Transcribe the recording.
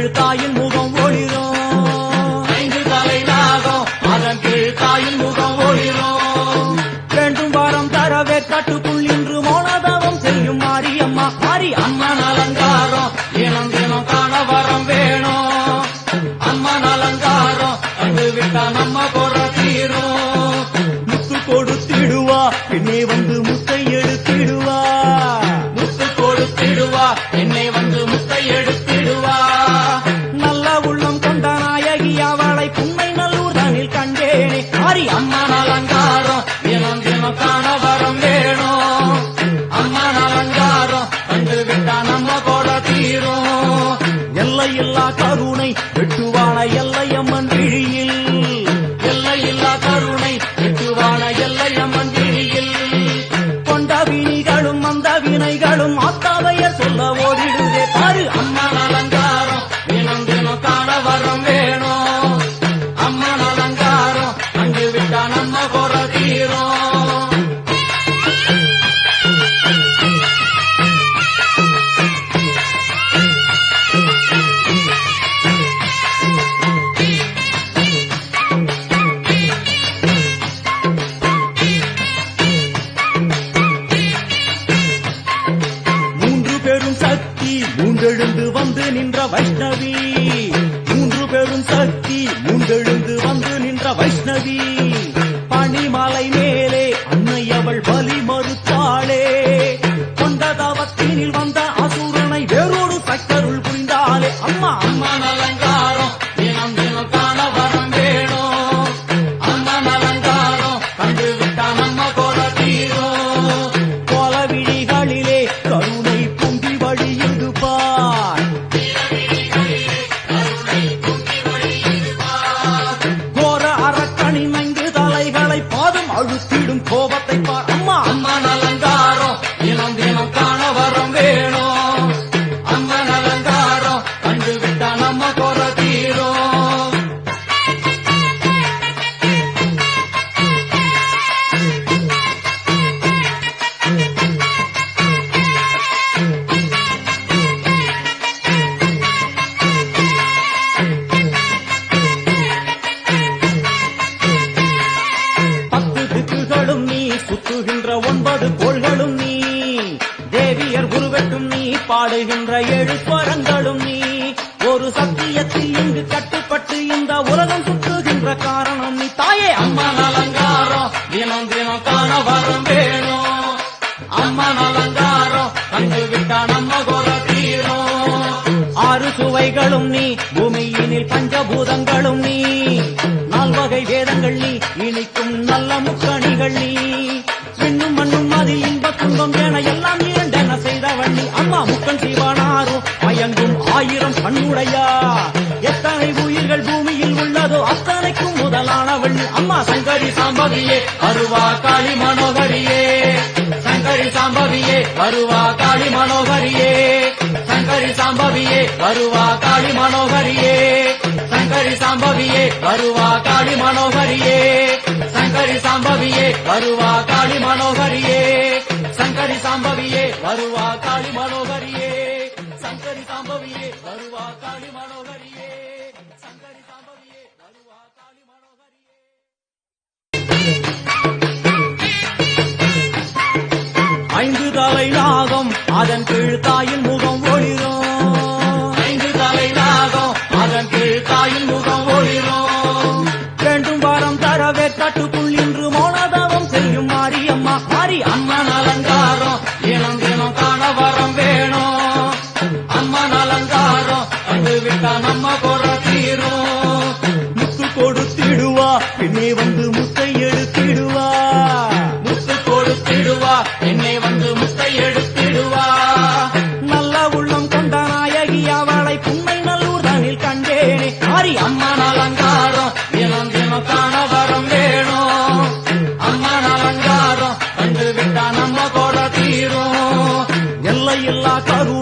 கீழ் தாயின் முகம் ஒளிரும். 5 தலை நாகம் அதன் கீழ் தாயின் முகம் ஒளிரும். வேண்டும் வாரம் தரவே காட்டுக்குள் இன்று மௌனதவம் செய்யும் மாரியம்மா. மாரி அம்மன் அலங்காரம் தினம் தினம் காண வரம் வேணும். அம்மன் அலங்காரம் கண்டு விட்டா நம்ம குறை தீரும். முத்து கொடுத்திடுவா பின்னே வந்து முத்தை எடுத்திடுவா. முத்து கொடுத்திடுவா என்னை வந்து முத்தை எடுத்திடுவா. நல்ல உள்ளம் கொண்ட நாயகி அவளை புன்னை நல்லூர் தனில் கண்டேனே. மாரி அம்மன் அலங்காரம் தினம் தினம் காண வரம் வேணும். அம்மன் அலங்காரம் கண்டு விட்டா நம்ம குறை தீரும். எல்லையில்லா கருணை வெட்டுவான எல்லையம்மன் விழியில். எல்லையில்லா கருணை வெட்டுவான எல்லையம்மன் விழியில். கொண்ட வினிகளும் அந்த வினைகளும் ஆத்தாவைய சொல்ல ஓடிடுதே. பாரு அம்மன் அலங்காரம் தினம் தினம் காண வரம் வேணும். அம்மன் அலங்காரம் கண்டு விட்டா நம்ம குறை தீரும். மூண்டெழுந்து வந்து நின்ற வைஷ்ணவி. 3 பெரும் சக்தி மூண்டெழுந்து வந்து நின்ற வைஷ்ணவி. பனிமலை மேலே அன்னை அவள் பலி மறுத்தாளே. கொண்ட தவத்தினில் வந்த அசுரனை வேறோடு சக்கருள் புரிந்தாளே. அம்மா அம்மன் அலங்காரம் தினம் தினம் காண வரம் வேணும். அம்மன் அலங்காரம் கண்டு விட்டா நம்ம குறை தீரும். கோல விழிகளிலே கருணை பொங்கி வழியிடுப்பார். கோர அரக்கணி 5 தலைகளை பாதம் அழுத்திடும் கோபத்தை பார். அம்மா அம்மன் அலங்காரம் தினம் தினம் காண வரம் வேணும். அம்மன் அலங்காரம் கண்டு விட்டா நம்ம குறை தீரும். சுத்துகின்ற 9 கோள்களும் நீ. தேவியர் உருவெட்டும் நீ. பாடுகின்ற 7 ஸ்வரங்களும் நீ. ஒரு சத்தியத்தில் இங்கு கட்டுப்பட்டு இந்த உலகம் சுற்றுகின்ற காரணம் நீ. தாயே அம்மன் அலங்காரம் தினம் தினம் காண வரம் வேணும். அம்மன் அலங்காரம் கண்டு விட்டா நம்ம குறை தீரும். 6 சுவைகளும் நீ. பூமியினில் பஞ்சபூதங்களும் நீ. 4 வகை வேதங்கள் நீ. இனிக்கும் நல்ல முக்கணிகள் நீ. இன்னும் மண்ணும் அதில் இன்ப துன்பம் என எல்லாம் இரண்டென செய்தவள் நீ. அம்மா முக்கன் சிவனாரும் மயங்கும் 1000 கண்ணுடையா. எத்தனை உயிர்கள் பூமியில் உள்ளதோ அத்தனைக்கும் முதலானவள் நீ. அம்மா சங்கரி சாம்பவியே வருவா காளி மனோகரியே. சங்கரி சாம்பவியே வருவா காளி மனோகரியே. சங்கரி சாம்பவியே வருவா காளி மனோகரியே. சங்கரி சாம்பவியே வருவா காளி மனோகரியே. சங்கரி சாம்பவியே வருவா காளி மனோகரியே. சங்கரி சாம்பவியே வருவா காளி மனோகரியே. சங்கரி சாம்பவியே வருவா காளி மனோகரியே. சங்கரி சாம்பவியே வருவா காளி மனோகரியே. 5 தலை நாகம் அதன் கீழ் தாயின் முகம் ஒளிரும். 5 தலை நாகம் அதன் கீழ் தாயின் முகம் ஒளிரும். வேண்டும் வாரம் தரவே காட்டுக்குள் இன்று மௌனதவம் செய்யும் மாரியம்மா. மாரி அம்மன் அலங்காரம் தினம் தினம் காண வரம் வேணும். அம்மன் அலங்காரம் கண்டு விட்டா நம்ம குறை தீரும். முத்து கொடுத்திடுவா பின்னே வந்து முத்தை எடுத்திடுவா. முத்து கொடுத்திடுவா என்னை வந்து முத்தை எடுத்திடுவா. நல்ல உள்ளம் கொண்ட நாயகி அவளை புன்னை நல்லூர் தனில் கண்டேனே. மாரி அம்மன் அலங்காரம் தினம் தினம் காண வரம் வேணும். அம்மன் அலங்காரம் கண்டு விட்டா நம்ம குறை தீரும். எல்லையில்லா கரு